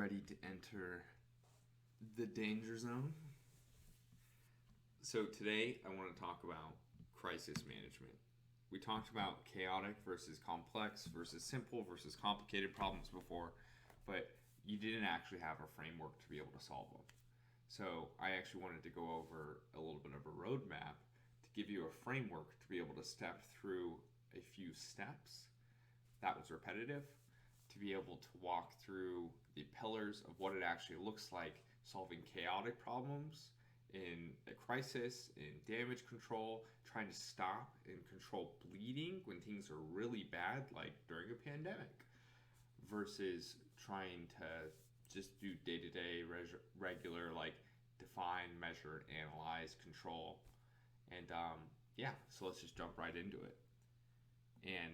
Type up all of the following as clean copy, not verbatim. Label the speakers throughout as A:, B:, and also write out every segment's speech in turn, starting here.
A: ready to enter the danger zone. So today I want to talk about crisis management. We talked about chaotic versus complex versus simple versus complicated problems before, but you didn't actually have a framework to be able to solve them. So I actually wanted to go over a little bit of a roadmap to give you a framework to be able to step through a few steps that was repetitive, to be able to walk through the pillars of what it actually looks like solving chaotic problems in a crisis, in damage control, trying to stop and control bleeding when things are really bad, like during a pandemic, versus trying to just do day-to-day regular, like define, measure, analyze, control. And so let's just jump right into it. And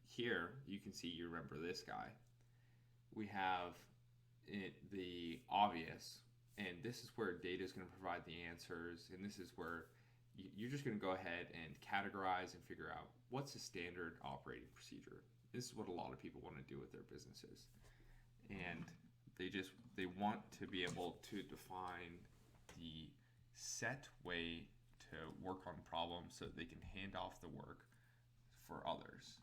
A: here you can see, you remember this guy. We have the obvious, and this is where data is going to provide the answers, and this is where you're just going to go ahead and categorize and figure out what's a standard operating procedure. This is what a lot of people want to do with their businesses, and they want to be able to define the set way to work on problems so that they can hand off the work for others.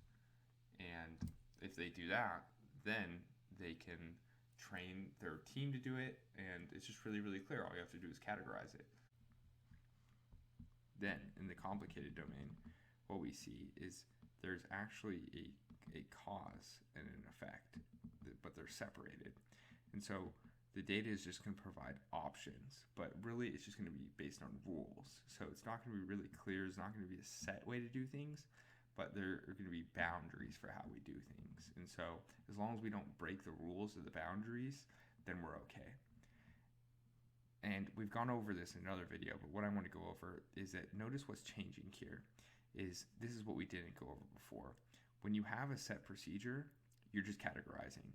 A: And if they do that, then they can train their team to do it, and it's just really, really clear. All you have to do is categorize it. Then, in the complicated domain, what we see is there's actually a cause and an effect, but they're separated. And so the data is just going to provide options, but really it's just going to be based on rules. So it's not going to be really clear. It's not going to be a set way to do things, but there are going to be boundaries for how we do things. And so as long as we don't break the rules of the boundaries, then we're okay. And we've gone over this in another video, but what I want to go over is that notice what's changing here is this is what we didn't go over before. When you have a set procedure, you're just categorizing.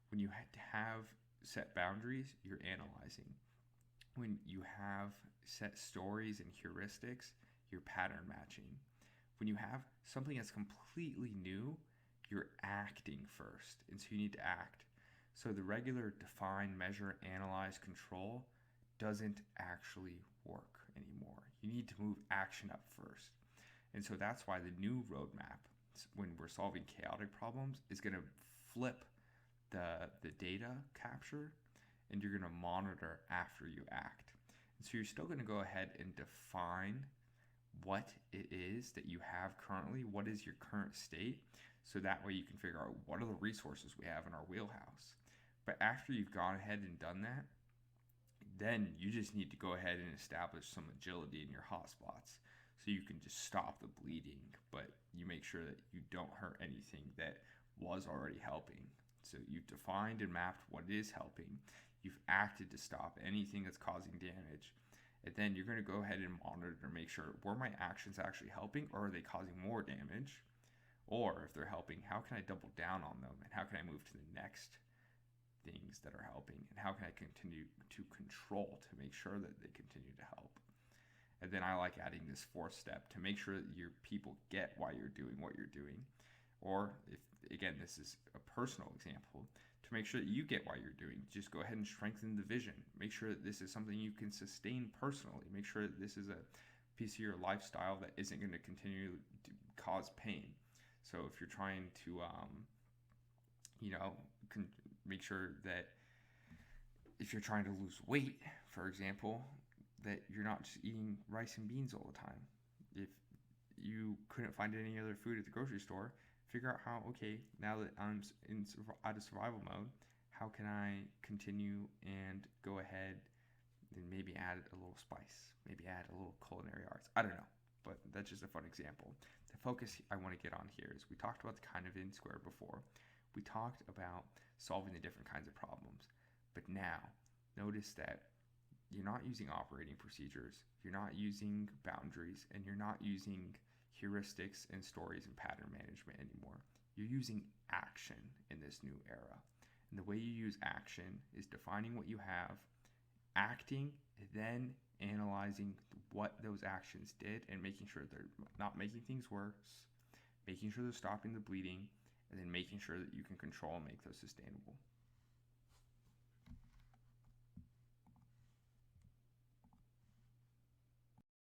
A: When you have set boundaries, you're analyzing. When you have set stories and heuristics, you're pattern matching. When you have something that's completely new, you're acting first, and so you need to act. So the regular define, measure, analyze, control doesn't actually work anymore. You need to move action up first. And so that's why the new roadmap, when we're solving chaotic problems, is going to flip the data capture, and you're going to monitor after you act. And so you're still going to go ahead and define what it is that you have currently, what is your current state, so that way you can figure out what are the resources we have in our wheelhouse. But after you've gone ahead and done that, then you just need to go ahead and establish some agility in your hotspots so you can just stop the bleeding, but you make sure that you don't hurt anything that was already helping. So you've defined and mapped what is helping. You've acted to stop anything that's causing damage. And then you're going to go ahead and monitor to make sure, were my actions actually helping, or are they causing more damage? Or if they're helping, how can I double down on them, and how can I move to the next things that are helping, and how can I continue to control to make sure that they continue to help? And then I like adding this fourth step to make sure that your people get why you're doing what you're doing. Or if, again, this is a personal example, to make sure that you get why you're doing, just go ahead and strengthen the vision. Make sure that this is something you can sustain personally. Make sure that this is a piece of your lifestyle that isn't going to continue to cause pain. So if you're trying to, make sure that if you're trying to lose weight, for example, that you're not just eating rice and beans all the time. If you couldn't find any other food at the grocery store, figure out how, okay, now that I'm out of survival mode, how can I continue and go ahead and maybe add a little spice, maybe add a little culinary arts. I don't know, but that's just a fun example. The focus I want to get on here is we talked about the kind of in square before. We talked about solving the different kinds of problems, but now notice that you're not using operating procedures, you're not using boundaries, and you're not using heuristics and stories and pattern management anymore. You're using action in this new era. And the way you use action is defining what you have, acting, and then analyzing what those actions did and making sure they're not making things worse, making sure they're stopping the bleeding, and then making sure that you can control and make those sustainable.